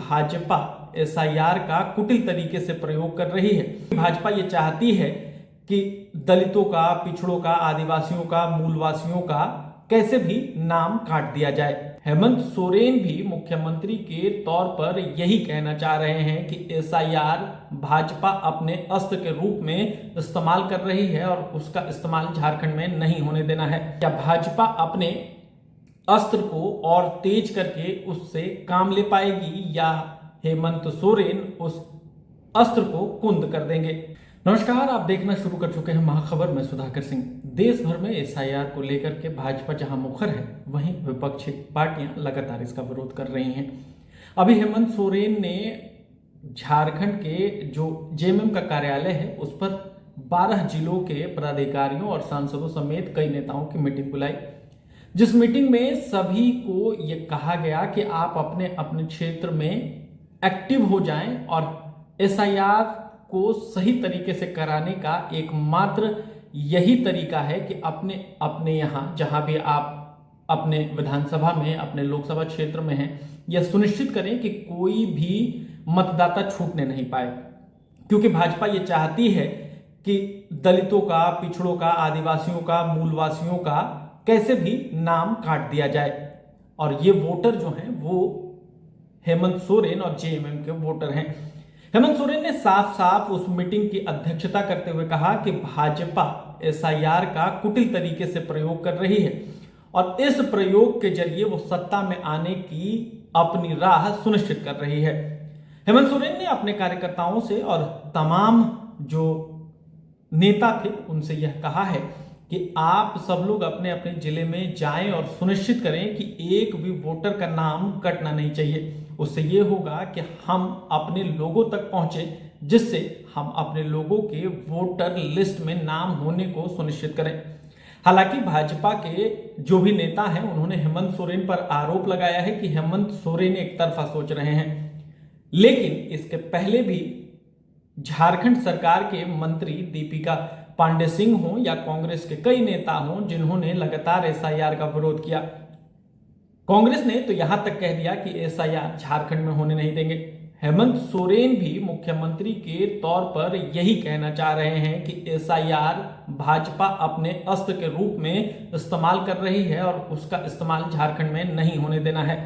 Bhajpa SIR का कुटिल तरीके से प्रयोग कर रही है। भाजपा ये चाहती है कि दलितों का, पिछड़ों का, आदिवासियों का, मूलवासियों का कैसे भी नाम काट दिया जाए। हेमंत सोरेन भी मुख्यमंत्री के तौर पर यही कहना चाह रहे हैं कि एसआईआर भाजपा अपने अस्त्र के रूप में इस्तेमाल कर रही है और उसका इस्तेमाल झारखंड में नहीं होने देना है। क्या भाजपा अपने अस्त्र को और तेज करके उससे काम ले पाएगी या हेमंत सोरेन उस अस्त्र को कुंद कर देंगे? नमस्कार, आप देखना शुरू कर चुके हैं महाखबर में सुधाकर सिंह। देश भर में एसआईआर को लेकर के भाजपा जहां मुखर है, वहीं विपक्षी पार्टियां लगातार इसका विरोध कर रही हैं। अभी हेमंत सोरेन ने झारखंड के जो जेएमएम का कार्यालय है उस पर 12 जिलों के पदाधिकारियों और सांसदों समेत कई नेताओं की मीटिंग बुलाई, जिस मीटिंग में सभी को यह कहा गया कि आप अपने अपने क्षेत्र में एक्टिव हो जाएं और एसआईआर को सही तरीके से कराने का एकमात्र यही तरीका है कि अपने अपने यहाँ जहां भी आप अपने विधानसभा में, अपने लोकसभा क्षेत्र में हैं, यह सुनिश्चित करें कि कोई भी मतदाता छूटने नहीं पाए, क्योंकि भाजपा ये चाहती है कि दलितों का, पिछड़ों का, आदिवासियों का, मूलवासियों का कैसे भी नाम काट दिया जाए। और ये वोटर जो हैं वो हेमंत सोरेन और जेएमएम के वोटर हैं। हेमंत सोरेन ने साफ साफ उस मीटिंग की अध्यक्षता करते हुए कहा कि भाजपा एसआईआर का कुटिल तरीके से प्रयोग कर रही है और इस प्रयोग के जरिए वो सत्ता में आने की अपनी राह सुनिश्चित कर रही है। हेमंत सोरेन ने अपने कार्यकर्ताओं से और तमाम जो नेता थे उनसे यह कहा है कि आप सब लोग अपने अपने जिले में जाएं और सुनिश्चित करें कि एक भी वोटर का नाम कटना नहीं चाहिए। उससे ये होगा कि हम अपने लोगों तक पहुंचे, जिससे हम अपने लोगों के वोटर लिस्ट में नाम होने को सुनिश्चित करें। हालांकि भाजपा के जो भी नेता हैं उन्होंने हेमंत सोरेन पर आरोप लगाया है कि हेमंत सोरेन एक तरफा सोच रहे हैं, लेकिन इसके पहले भी झारखंड सरकार के मंत्री दीपिका पांडे सिंह हो या कांग्रेस के कई नेता हों जिन्होंने लगातार एसआईआर का विरोध किया। कांग्रेस ने तो यहां तक कह दिया कि एसआईआर झारखंड में होने नहीं देंगे। हेमंत सोरेन भी मुख्यमंत्री के तौर पर यही कहना चाह रहे हैं कि एसआईआर भाजपा अपने अस्त्र के रूप में इस्तेमाल कर रही है और उसका इस्तेमाल झारखंड में नहीं होने देना है।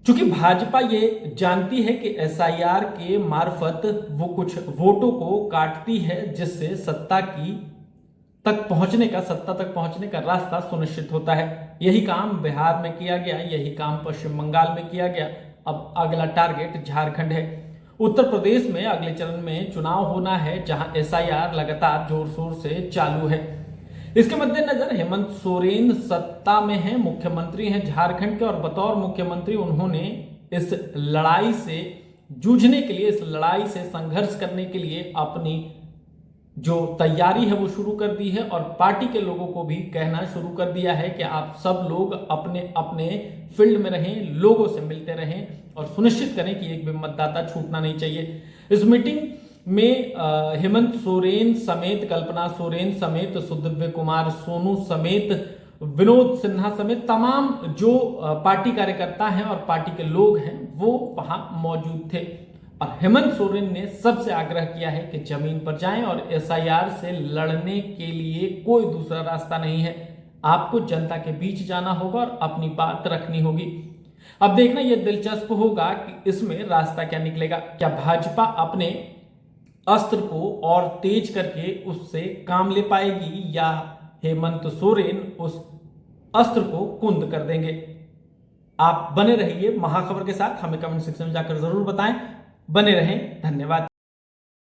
चूंकि भाजपा ये जानती है कि एसआईआर के मार्फत वो कुछ वोटों को काटती है, जिससे सत्ता तक पहुंचने का रास्ता सुनिश्चित होता है। यही काम बिहार में किया गया, यही काम पश्चिम बंगाल में किया गया। अब अगला टारगेट झारखंड है। उत्तर प्रदेश में अगले चरण में चुनाव होना है, जहां एसआईआर लगातार जोर शोर से चालू है। इसके मद्देनजर हेमंत सोरेन सत्ता में हैं, मुख्यमंत्री हैं झारखंड के, और बतौर मुख्यमंत्री उन्होंने इस लड़ाई से जूझने के लिए, इस लड़ाई से संघर्ष करने के लिए अपनी जो तैयारी है वो शुरू कर दी है और पार्टी के लोगों को भी कहना शुरू कर दिया है कि आप सब लोग अपने अपने फील्ड में रहें, लोगों से मिलते रहें और सुनिश्चित करें कि एक भी मतदाता छूटना नहीं चाहिए। इस मीटिंग में हेमंत सोरेन समेत, कल्पना सोरेन समेत, सुदिव्य कुमार सोनू समेत, विनोद सिन्हा समेत तमाम जो पार्टी कार्यकर्ता हैं और पार्टी के लोग हैं वो वहां मौजूद थे। और हेमंत सोरेन ने सबसे आग्रह किया है कि जमीन पर जाएं और एसआईआर से लड़ने के लिए कोई दूसरा रास्ता नहीं है। आपको जनता के बीच जाना होगा और अपनी बात रखनी होगी। अब देखना यह दिलचस्प होगा कि इसमें रास्ता क्या निकलेगा। क्या भाजपा अपने अस्त्र को और तेज करके उससे काम ले पाएगी या हेमंत सोरेन उस अस्त्र को कुंद कर देंगे? आप बने रहिए महाखबर के साथ, हमें कमेंट सेक्शन में जाकर जरूर बताएं। बने रहें, धन्यवाद।